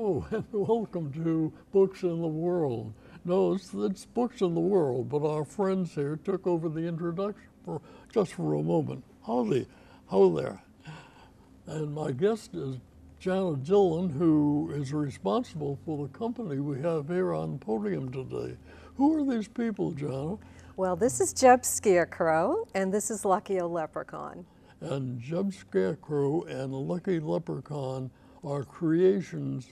Hello and welcome to Books in the World. No, it's Books in the World, but our friends here took over the introduction just for a moment. Howdy, hello there. And my guest is Jana Dillon, who is responsible for the company we have here on the podium today. Who are these people, Jana? Well, this is Jeb Scarecrow, and this is Lucky Oh Leprechaun. And Jeb Scarecrow and Lucky Leprechaun are creations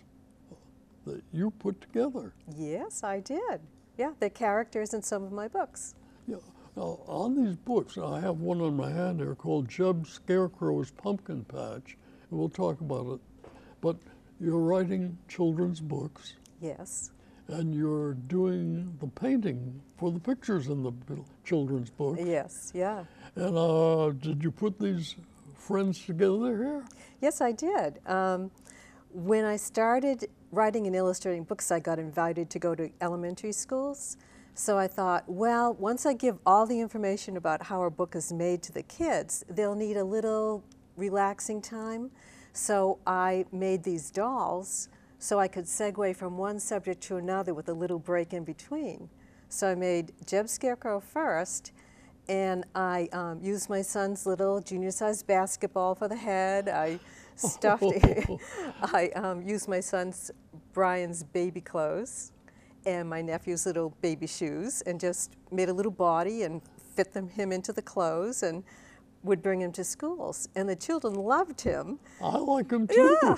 that you put together. Yes, I did. Yeah, they're characters in some of my books. Yeah. Now, on these books, I have one in my hand here called Jeb Scarecrow's Pumpkin Patch, and we'll talk about it. But you're writing children's books. Yes. And you're doing the painting for the pictures in the children's books. Yes, yeah. And did you put these friends together here? Yes, I did. When I started writing and illustrating books, I got invited to go to elementary schools. So I thought, well, once I give all the information about how our book is made to the kids, they'll need a little relaxing time. So I made these dolls so I could segue from one subject to another with a little break in between. So I made Jeb Scarecrow first, and I used my son's little junior-sized basketball for the head. I stuffed I used my son's Brian's baby clothes and my nephew's little baby shoes and just made a little body and fit him into the clothes and would bring him to schools. And the children loved him. I like him too. Yeah.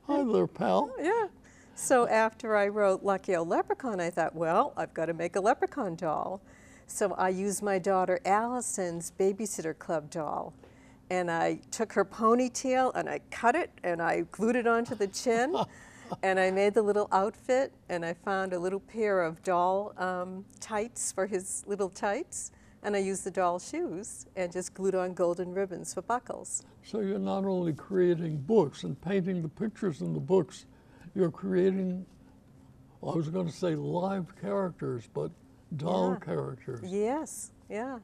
Hi there, pal. Yeah. So after I wrote Lucky Oh Leprechaun, I thought, well, I've got to make a leprechaun doll. So I used my daughter Allison's Babysitter Club doll. And I took her ponytail and I cut it and I glued it onto the chin. And I made the little outfit, and I found a little pair of doll tights for his little tights. And I used the doll shoes and just glued on golden ribbons for buckles. So you're not only creating books and painting the pictures in the books, you're creating, I was going to say live characters, but doll characters. Yes, yeah.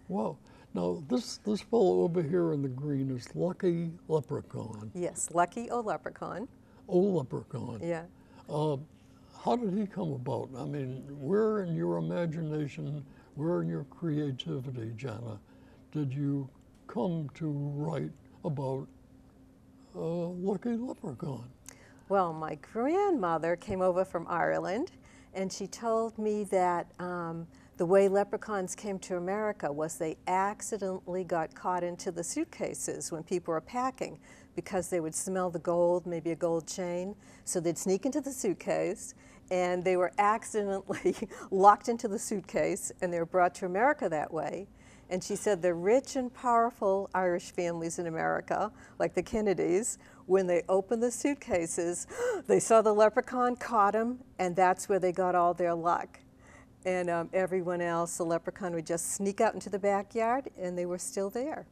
Wow. Now, this fellow over here in the green is Lucky Leprechaun. Yes, Lucky Oh Leprechaun. Oh Leprechaun. Yeah. How did he come about? I mean, where in your imagination, where in your creativity, Jana, did you come to write about Lucky Leprechaun? Well, my grandmother came over from Ireland, and she told me that the way leprechauns came to America was they accidentally got caught into the suitcases when people were packing because they would smell the gold, maybe a gold chain. So they'd sneak into the suitcase, and they were accidentally locked into the suitcase, and they were brought to America that way. And she said the rich and powerful Irish families in America, like the Kennedys, when they opened the suitcases, they saw the leprechaun, caught him, and that's where they got all their luck. And everyone else, the leprechaun would just sneak out into the backyard, and they were still there.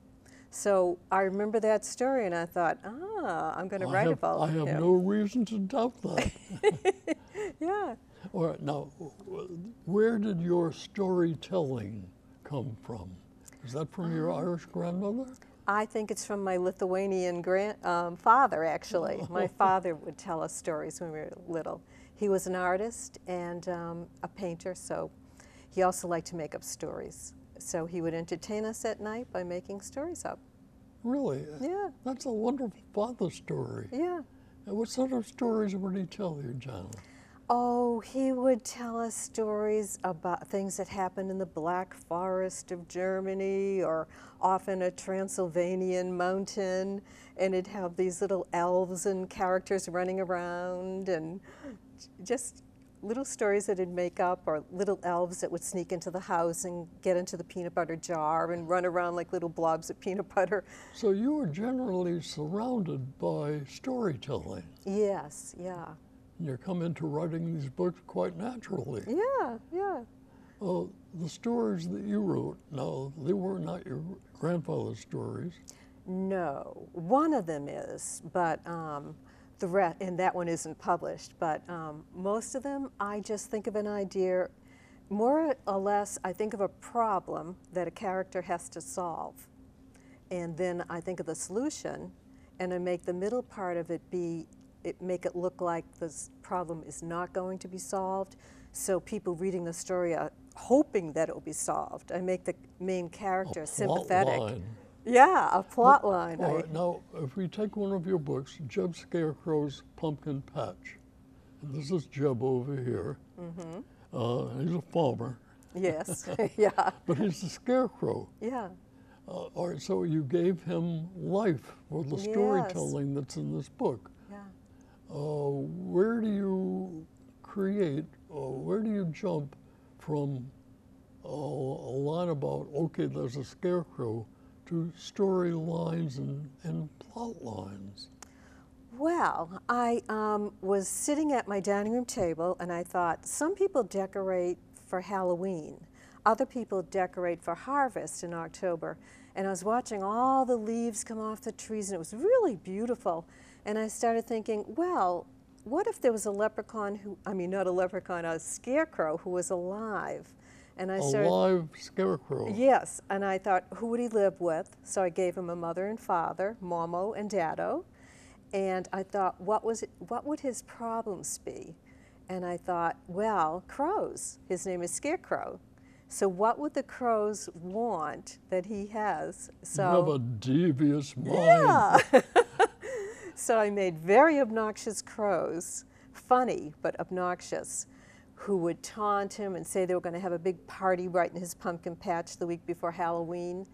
So I remember that story, and I thought, I'm going to write about him. I have no reason to doubt that. Yeah. All right, now, where did your storytelling come from? Is that from your Irish grandmother? I think it's from my Lithuanian father, actually. My father would tell us stories when we were little. He was an artist and a painter, so he also liked to make up stories. So he would entertain us at night by making stories up. Really? Yeah. That's a wonderful father story. Yeah. And what sort of stories would he tell you, Jana? Oh, he would tell us stories about things that happened in the Black Forest of Germany or off in a Transylvanian mountain, and it'd have these little elves and characters running around and just little stories that he'd make up, or little elves that would sneak into the house and get into the peanut butter jar and run around like little blobs of peanut butter. So you were generally surrounded by storytelling. Yes, yeah. And you come into writing these books quite naturally. Yeah, yeah. The stories that you wrote, now, they were not your grandfather's stories. No, one of them is, but the rest, and that one isn't published, but most of them, I just think of an idea, more or less, I think of a problem that a character has to solve. And then I think of the solution, and I make the middle part of it be make it look like this problem is not going to be solved. So people reading the story are hoping that it will be solved. I make the main character sympathetic. Line. Yeah, a plot line. All right, now, if we take one of your books, Jeb Scarecrow's Pumpkin Patch, and this is Jeb over here. He's a farmer. Yes, yeah. But he's a scarecrow. Yeah. All right, so you gave him life for the storytelling that's in this book. Yeah. Where do you create, or where do you jump from a line about, okay, there's a scarecrow, to storylines and plot lines? Well, I was sitting at my dining room table and I thought, some people decorate for Halloween. Other people decorate for harvest in October. And I was watching all the leaves come off the trees and it was really beautiful. And I started thinking, well, what if there was a leprechaun not a leprechaun, a scarecrow who was alive? And I started, live scarecrow. Yes, and I thought, who would he live with? So I gave him a mother and father, Momo and Dado. And I thought, what would his problems be? And I thought, well, crows. His name is Scarecrow. So what would the crows want that he has? So you have a devious mind. Yeah. So I made very obnoxious crows, funny but obnoxious, who would taunt him and say they were going to have a big party right in his pumpkin patch the week before Halloween.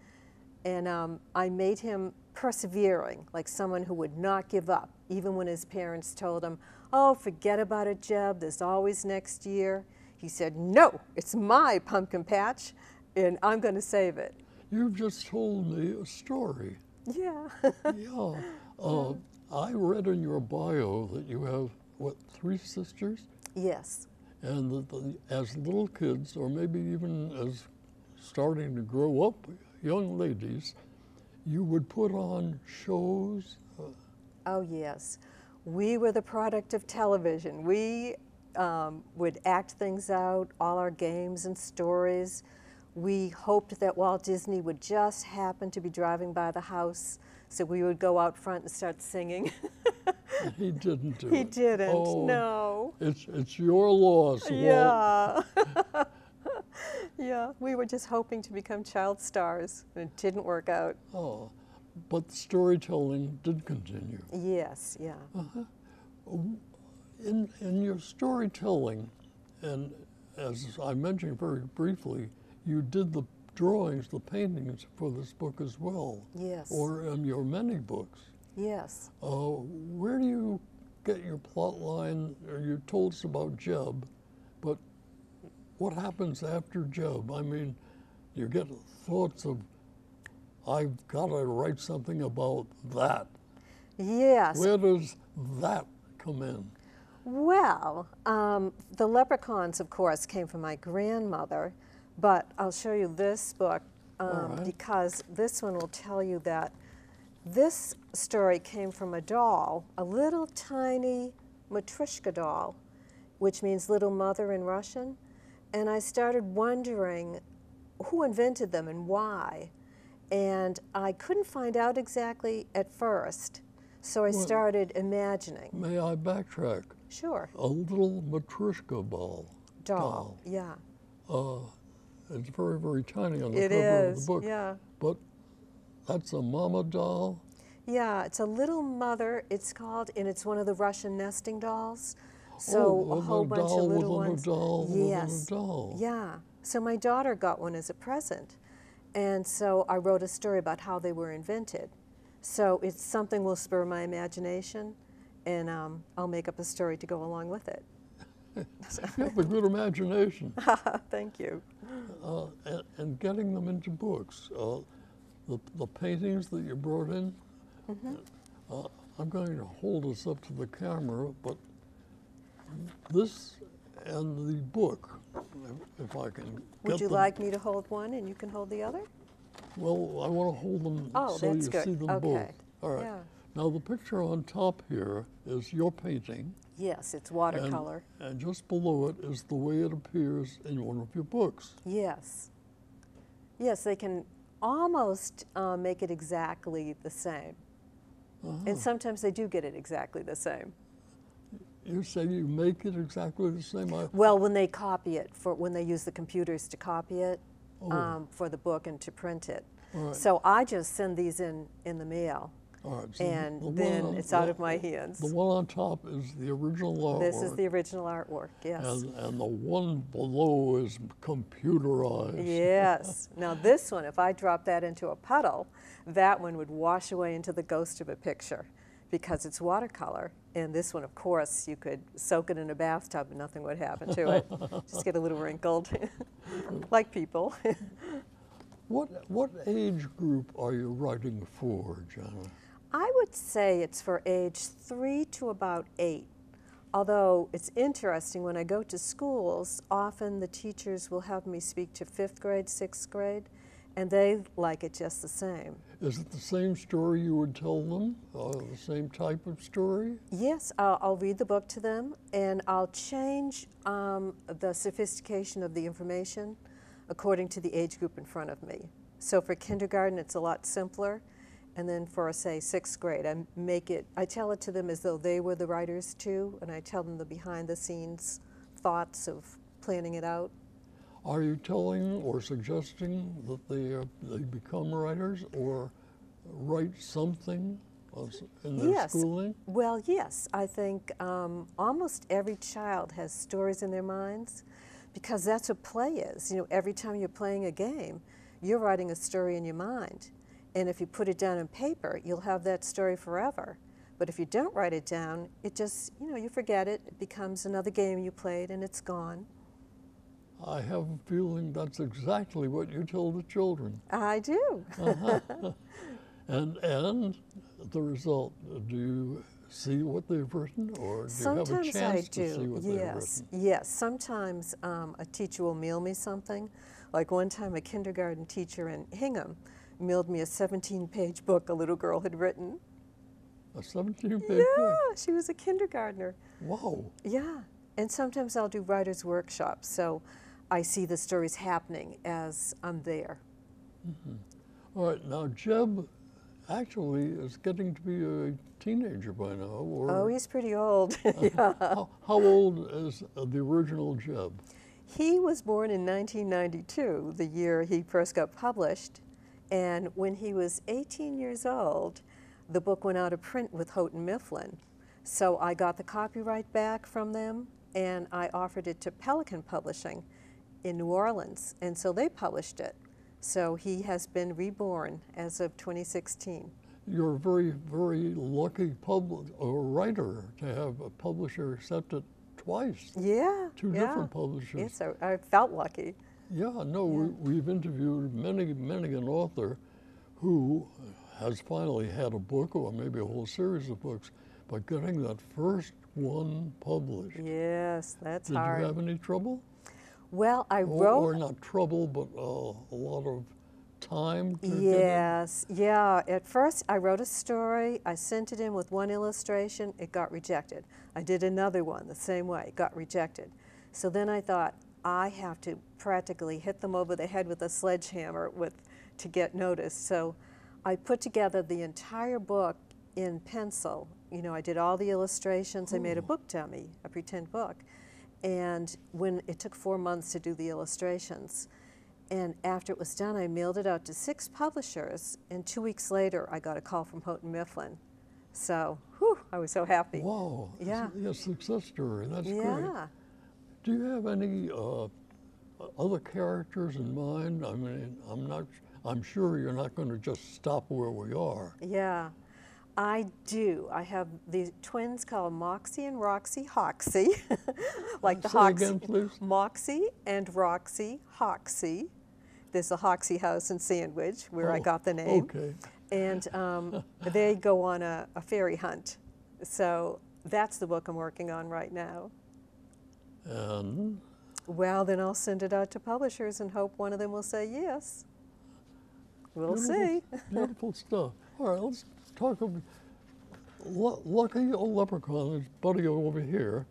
And I made him persevering, like someone who would not give up, even when his parents told him, oh, forget about it, Jeb, there's always next year. He said, no, it's my pumpkin patch, and I'm going to save it. You've just told me a story. Yeah. Yeah. I read in your bio that you have, what, 3 sisters? Yes. And that as little kids, or maybe even as starting to grow up, young ladies, you would put on shows. Oh, yes. We were the product of television. We would act things out, all our games and stories. We hoped that Walt Disney would just happen to be driving by the house, so we would go out front and start singing. And he didn't do it. He didn't, oh, no. It's your loss, Walt. Yeah. Yeah, we were just hoping to become child stars, and it didn't work out. Oh, but the storytelling did continue. Yes, yeah. In your storytelling, and as I mentioned very briefly, you did the drawings, the paintings for this book as well. Yes. Or in your many books. Yes. Where do you get your plot line? Or you told us about Jeb, but what happens after Jeb? I mean, you get thoughts of, I've got to write something about that. Yes. Where does that come in? Well, the Leprechauns, of course, came from my grandmother, but I'll show you this book right. because this one will tell you that this story came from a doll, a little tiny Matryoshka doll, which means little mother in Russian. And I started wondering who invented them and why. And I couldn't find out exactly at first, so I started imagining. May I backtrack? Sure. A little Matryoshka Doll, yeah. It's very, very tiny on the It cover of is, the book. yeah. But that's a mama doll? Yeah, it's a little mother, it's called, and it's one of the Russian nesting dolls. So a whole bunch of little ones. Yes. Doll. Yeah. So my daughter got one as a present. And so I wrote a story about how they were invented. So it's something will spur my imagination, and I'll make up a story to go along with it. You have a good imagination. Thank you. And getting them into books. The paintings that you brought in, I'm going to hold this up to the camera, but this and the book, if I can get Would you them. like me to hold one and you can hold the other? Well, I want to hold them Oh, so that's you good. see them Okay. both. All right. Yeah. Now the picture on top here is your painting. Yes, it's watercolor. And just below it is the way it appears in one of your books. Yes. Yes, they can almost make it exactly the same. And sometimes they do get it exactly the same. You say you make it exactly the same? Well, when they copy it, when they use the computers to copy it for the book and to print it. Right. So I just send these in the mail, All right, so and then it's out of my hands. The one on top is the original artwork. This is the original artwork, yes. And the one below is computerized. Yes. Now this one, if I drop that into a puddle, that one would wash away into the ghost of a picture because it's watercolor. And this one, of course, you could soak it in a bathtub and nothing would happen to it. Just get a little wrinkled, like people. What age group are you writing for, Jana? I would say it's for age 3 to about 8. Although it's interesting, when I go to schools, often the teachers will have me speak to 5th grade, 6th grade, and they like it just the same. Is it the same story you would tell them? The same type of story? Yes, I'll read the book to them, and I'll change the sophistication of the information according to the age group in front of me. So for kindergarten, it's a lot simpler, and then for, say, 6th grade, I tell it to them as though they were the writers too, and I tell them the behind-the-scenes thoughts of planning it out. Are you telling or suggesting that they become writers or write something in their schooling? Well, yes. I think almost every child has stories in their minds because that's what play is. You know, every time you're playing a game, you're writing a story in your mind. And if you put it down on paper, you'll have that story forever. But if you don't write it down, it just, you forget it. It becomes another game you played and it's gone. I have a feeling that's exactly what you tell the children. I do. And the result, do you see what they've written, or do you have a chance to see what they've written? Yes, sometimes a teacher will mail me something. Like one time a kindergarten teacher in Hingham mailed me a 17-page book a little girl had written. A 17-page book? Yeah, she was a kindergartner. Wow. Yeah, and sometimes I'll do writers' workshops, so I see the stories happening as I'm there. Mm-hmm. All right, now Jeb actually is getting to be a teenager by now. Oh, he's pretty old. Yeah. How old is the original Jeb? He was born in 1992, the year he first got published, and when he was 18 years old, the book went out of print with Houghton Mifflin. So I got the copyright back from them, and I offered it to Pelican Publishing in New Orleans, and so they published it. So he has been reborn as of 2016. You're a very, very lucky writer to have a publisher accept it twice. Yeah. Two different publishers. Yes, I felt lucky. Yeah, no, we've interviewed many an author who has finally had a book or maybe a whole series of books, but getting that first one published. Yes, that's hard. Did you have any trouble? Well, I wrote... Or not trouble, but a lot of time to Yes, yeah. At first, I wrote a story. I sent it in with one illustration. It got rejected. I did another one the same way. It got rejected. So then I thought, I have to practically hit them over the head with a sledgehammer to get noticed. So I put together the entire book in pencil. I did all the illustrations. I made a book dummy, a pretend book. And when it took 4 months to do the illustrations, and after it was done, I mailed it out to 6 publishers, and 2 weeks later, I got a call from Houghton Mifflin. So, I was so happy. Wow. Yeah. A success story. That's great. Yeah. Do you have any other characters in mind? I mean, I'm sure you're not going to just stop where we are. Yeah. I do. I have these twins called Moxie and Roxy Hoxie. Like the Hoxie. Again, please. Moxie and Roxy Hoxie. There's a Hoxie house in Sandwich where I got the name. Okay. And they go on a fairy hunt. So that's the book I'm working on right now. And? Well, then I'll send it out to publishers and hope one of them will say yes. We'll see. Beautiful stuff. All right, let's talk about Lucky Oh Leprechaun, his buddy over here.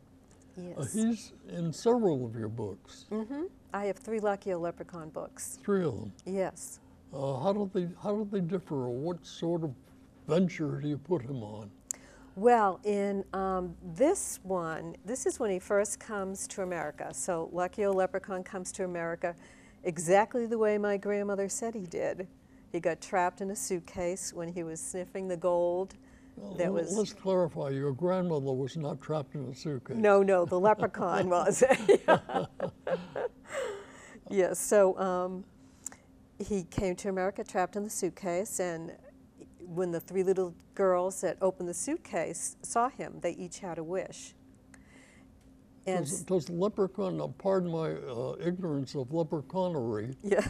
Yes. He's in several of your books. Mm-hmm. I have 3 Lucky Oh Leprechaun books. 3 of them. Yes. How do they differ, or what sort of venture do you put him on? Well, in this one, this is when he first comes to America. So Lucky Oh Leprechaun comes to America exactly the way my grandmother said he did. He got trapped in a suitcase when he was sniffing the gold. Let's clarify, your grandmother was not trapped in a suitcase. No, no, the leprechaun was. Yes, so he came to America trapped in the suitcase, and when the three little girls that opened the suitcase saw him, they each had a wish. And Does the leprechaun, now pardon my ignorance of leprechaunery, yeah.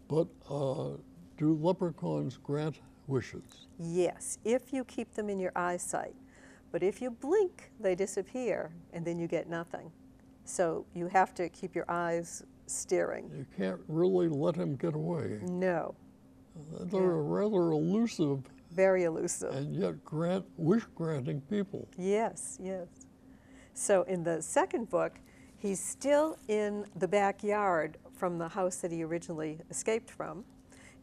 but do leprechauns grant wishes? Yes, if you keep them in your eyesight. But if you blink, they disappear, and then you get nothing. So you have to keep your eyes staring. You can't really let him get away. No. They're rather elusive. Very elusive. And yet wish-granting people. Yes, yes. So in the second book, he's still in the backyard from the house that he originally escaped from.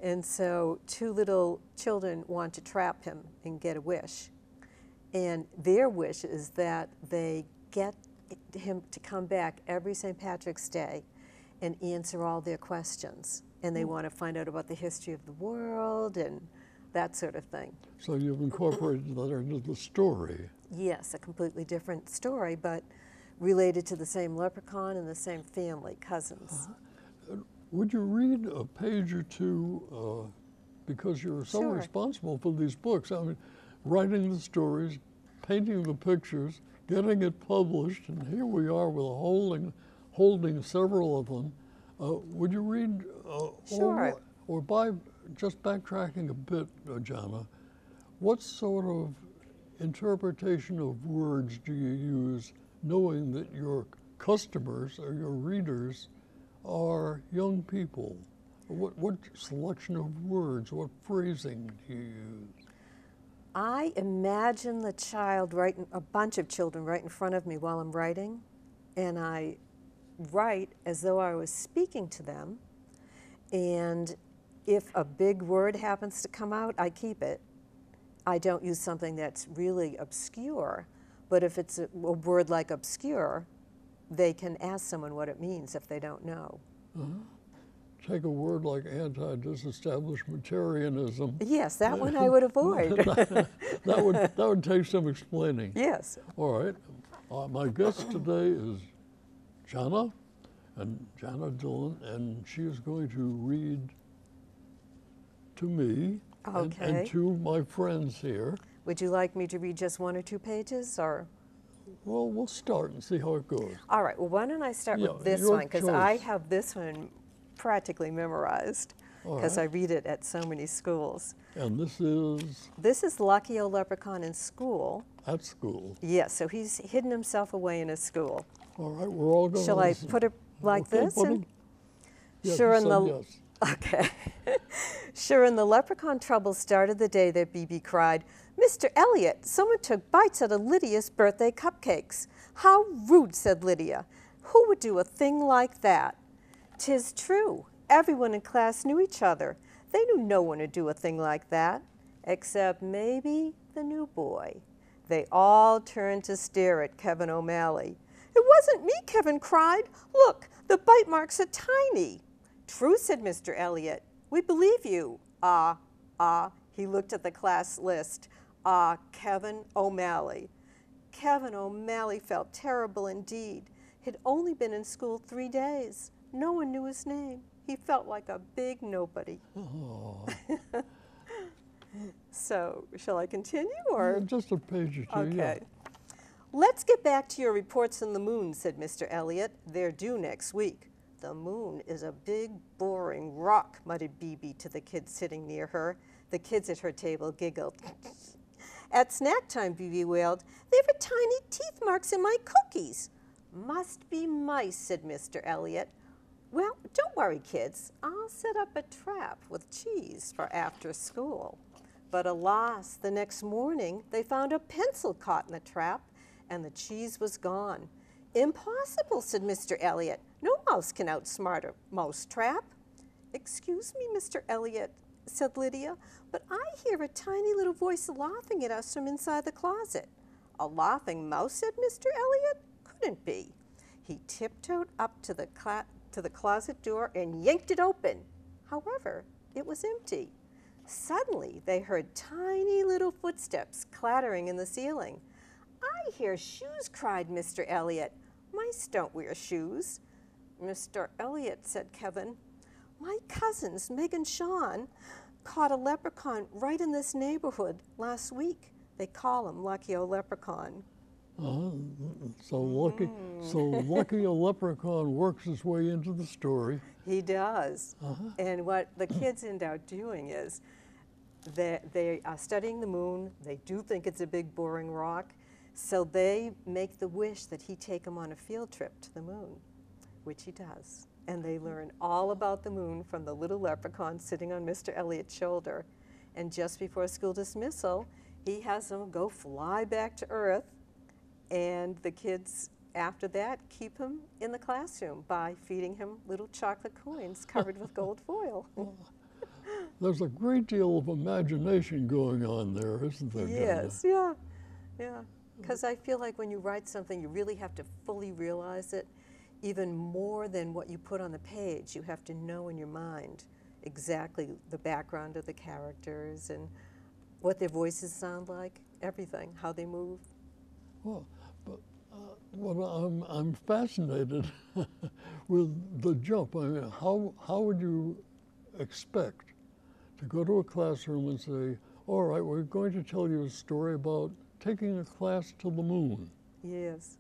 And so two little children want to trap him and get a wish. And their wish is that they get him to come back every St. Patrick's Day and answer all their questions. And they want to find out about the history of the world and that sort of thing. So you've incorporated that into the story. Yes, a completely different story, but related to the same leprechaun and the same family, cousins. Would you read a page or two, because you're so Sure. responsible for these books? I mean, writing the stories, painting the pictures, getting it published, and here we are with holding several of them. Would you read, Sure. or by just backtracking a bit, Jana, what sort of interpretation of words do you use, knowing that your customers or your readers are young people? What selection of words, what phrasing do you use? I imagine the child a bunch of children right in front of me while I'm writing, and I write as though I was speaking to them. And if a big word happens to come out, I keep it. I don't use something that's really obscure, but if it's a word like obscure, they can ask someone what it means if they don't know. Take a word like anti-disestablishmentarianism. Yes, that one I would avoid. that would take some explaining. Yes. All right. My guest today is Jana Dillon, and she is going to read to me and to my friends here. Would you like me to read just one or two pages, or? Well, we'll start and see how it goes. All right. Well, why don't I start with this one, because I have this one practically memorized, because I read it at so many schools. And this is? This is Lucky Oh Leprechaun in school. At school? Yes, so he's hidden himself away in a school. All right, we're all going to Shall listen. I put it like this? Yes, Sure, in the yes. Okay. Sure, in the Leprechaun Trouble started the day that BB cried, "Mr. Elliot, someone took bites out of Lydia's birthday cupcakes." "How rude," said Lydia. "Who would do a thing like that?" "'Tis true. Everyone in class knew each other. They knew no one would do a thing like that, except maybe the new boy." They all turned to stare at Kevin O'Malley. "It wasn't me," Kevin cried. "Look, the bite marks are tiny." "True," said Mr. Elliot. "We believe you." He looked at the class list. Kevin O'Malley. Kevin O'Malley felt terrible indeed. He'd only been in school 3 days. No one knew his name. He felt like a big nobody. Oh. So, shall I continue, or? Just a page or two, Okay. yeah. "Let's get back to your reports on the moon," said Mr. Elliot. "They're due next week." "The moon is a big, boring rock," muttered BB to the kids sitting near her. The kids at her table giggled. At snack time, BB wailed, "There are tiny teeth marks in my cookies." "Must be mice," said Mr. Elliot. "Well, don't worry, kids. I'll set up a trap with cheese for after school." But alas, the next morning they found a pencil caught in the trap, and the cheese was gone. "Impossible," said Mr. Elliot. "No mouse can outsmart a mouse trap." "Excuse me, Mr. Elliot," said Lydia, "but I hear a tiny little voice laughing at us from inside the closet." A laughing mouse, said Mr. Elliot. Couldn't be. He tiptoed up to the closet door and yanked it open. However, it was empty. Suddenly, they heard tiny little footsteps clattering in the ceiling. I hear shoes, cried Mr. Elliot. Mice don't wear shoes. Mr. Elliot, said Kevin, my cousins, Meg and Sean, caught a leprechaun right in this neighborhood last week. They call him Lucky Oh Leprechaun. So Lucky a Leprechaun works his way into the story. He does. And what the kids end up doing is they are studying the moon. They do think it's a big, boring rock. So they make the wish that he take them on a field trip to the moon, which he does. And they learn all about the moon from the little leprechaun sitting on Mr. Elliot's shoulder. And just before school dismissal, he has them go fly back to Earth. And the kids, after that, keep him in the classroom by feeding him little chocolate coins covered with gold foil. There's a great deal of imagination going on there, isn't there, Jana? Yes, yeah. Because I feel like when you write something, you really have to fully realize it, even more than what you put on the page. You have to know in your mind exactly the background of the characters and what their voices sound like, everything, how they move. Well, but I'm fascinated with the jump. I mean, how would you expect to go to a classroom and say, all right, we're going to tell you a story about taking a class to the moon? Yes.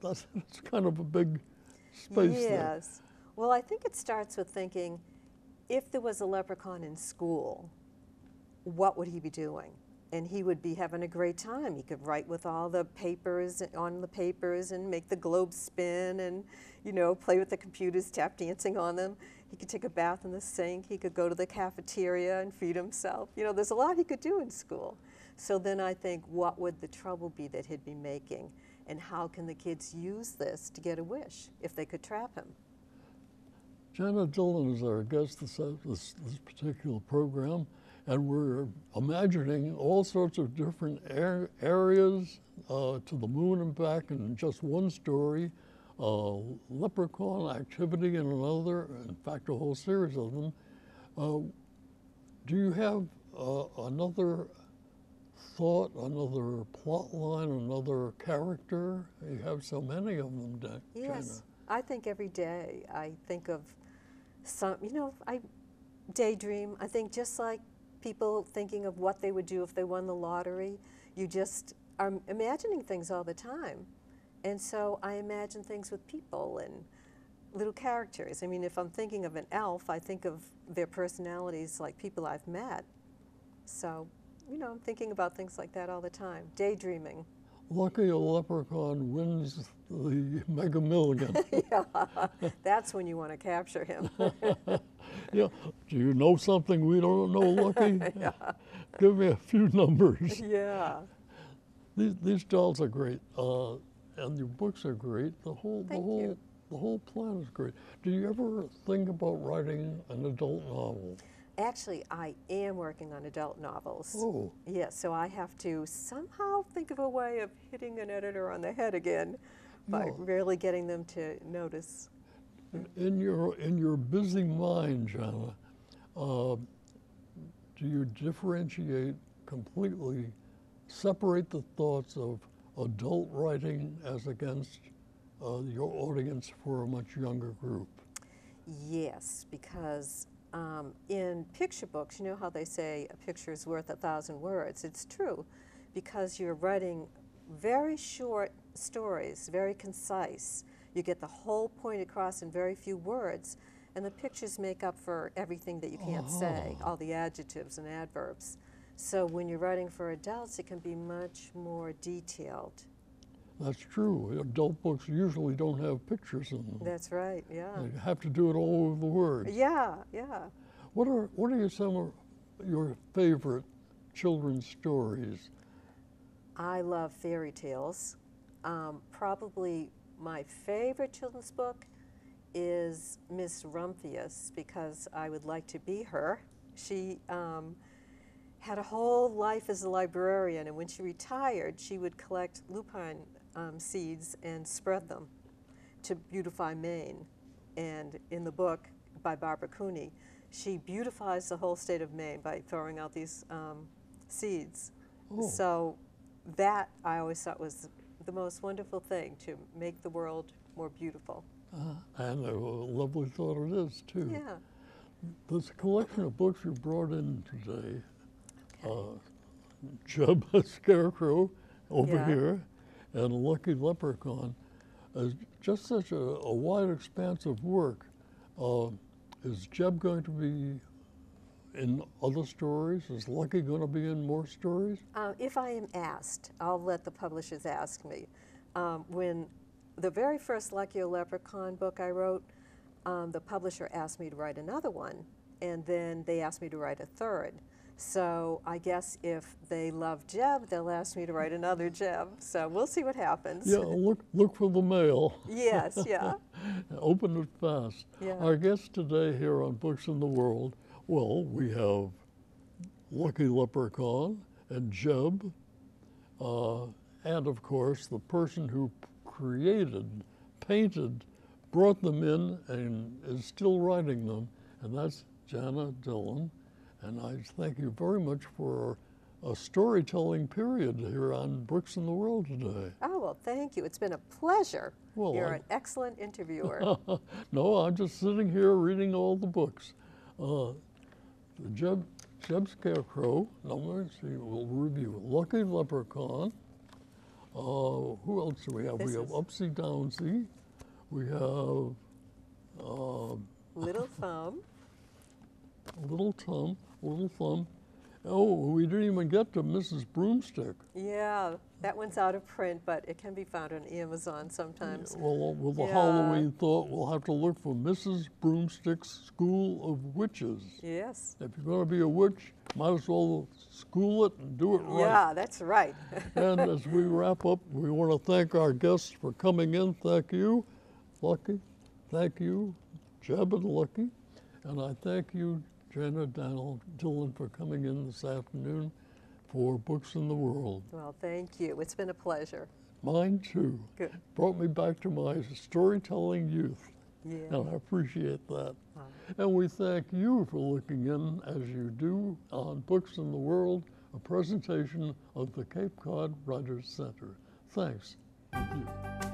That's kind of a big space there. Yes. Well, I think it starts with thinking, if there was a leprechaun in school, what would he be doing? And he would be having a great time. He could write with all the papers on the papers and make the globe spin and, play with the computers, tap dancing on them. He could take a bath in the sink. He could go to the cafeteria and feed himself. There's a lot he could do in school. So then I think, what would the trouble be that he'd be making? And how can the kids use this to get a wish if they could trap him? Jana Dillon is our guest this particular program. And we're imagining all sorts of different areas to the moon and back in just one story, leprechaun activity in another, in fact, a whole series of them. Do you have another thought, another plot line, another character? You have so many of them, Jana. Yes, I think every day I think of some, I daydream. I think just like people thinking of what they would do if they won the lottery. You just are imagining things all the time. And so I imagine things with people and little characters. I mean, if I'm thinking of an elf, I think of their personalities like people I've met. So, I'm thinking about things like that all the time, daydreaming. Lucky a Leprechaun wins the Mega Million. Yeah, that's when you want to capture him. Yeah. Do you know something we don't know, Lucky? Yeah. Give me a few numbers. Yeah. These dolls are great, and your books are great. The whole plan is great. Do you ever think about writing an adult novel? Actually, I am working on adult novels. Oh. Yes, so I have to somehow think of a way of hitting an editor on the head again by really getting them to notice. In your busy mind, Jana, do you differentiate completely, separate the thoughts of adult writing as against your audience for a much younger group? Yes, because in picture books, you know how they say a picture is worth 1,000 words. It's true, because you're writing very short stories, very concise. You get the whole point across in very few words, and the pictures make up for everything that you can't say, all the adjectives and adverbs. So when you're writing for adults, it can be much more detailed. That's true. Adult books usually don't have pictures in them. That's right, yeah. You have to do it all over the words. Yeah, yeah. What are some of your favorite children's stories? I love fairy tales. Probably my favorite children's book is Miss Rumphius, because I would like to be her. She had a whole life as a librarian, and when she retired, she would collect lupine seeds and spread them to beautify Maine. And in the book by Barbara Cooney, she beautifies the whole state of Maine by throwing out these seeds. Oh. So that I always thought was the most wonderful thing, to make the world more beautiful. And a lovely thought it is, too. Yeah. This collection of books you brought in today, Jeb, Scarecrow, over Yeah. here, and Lucky Leprechaun, is just such a wide expanse of work. Is Jeb going to be in other stories? Is Lucky going to be in more stories? If I am asked, I'll let the publishers ask me. When the very first Lucky Leprechaun book I wrote, the publisher asked me to write another one, and then they asked me to write a third. So I guess if they love Jeb, they'll ask me to write another Jeb. So we'll see what happens. Yeah, look for the mail. Yes, yeah. Open it fast. Yeah. Our guests today here on Books in the World, well, we have Lucky Leprechaun and Jeb, and of course the person who created, painted, brought them in and is still writing them, and that's Jana, Dillon. And I thank you very much for a storytelling period here on Books in the World today. Oh, well, thank you. It's been a pleasure. Well, You're an excellent interviewer. No, I'm just sitting here reading all the books. Jeb Scarecrow, now let's see, we'll review. Lucky Leprechaun. Who else do we have? We have Upsy Downsy. We have Little Thumb. Little Thumb. Oh, we didn't even get to Mrs. Broomstick. Yeah, that one's out of print, but it can be found on Amazon sometimes. Well, with the Yeah. Halloween thought, we'll have to look for Mrs. Broomstick's School of Witches. Yes. If you're going to be a witch, might as well school it and do it right. Yeah, that's right. And as we wrap up, we want to thank our guests for coming in. Thank you, Lucky. Thank you, Jeb and Lucky. And I thank you, Jana, Dillon, for coming in this afternoon for Books in the World. Well, thank you. It's been a pleasure. Mine too. Good. Brought me back to my storytelling youth. Yeah. And I appreciate that. Wow. And we thank you for looking in, as you do, on Books in the World, a presentation of the Cape Cod Writers Center. Thanks. Thank you.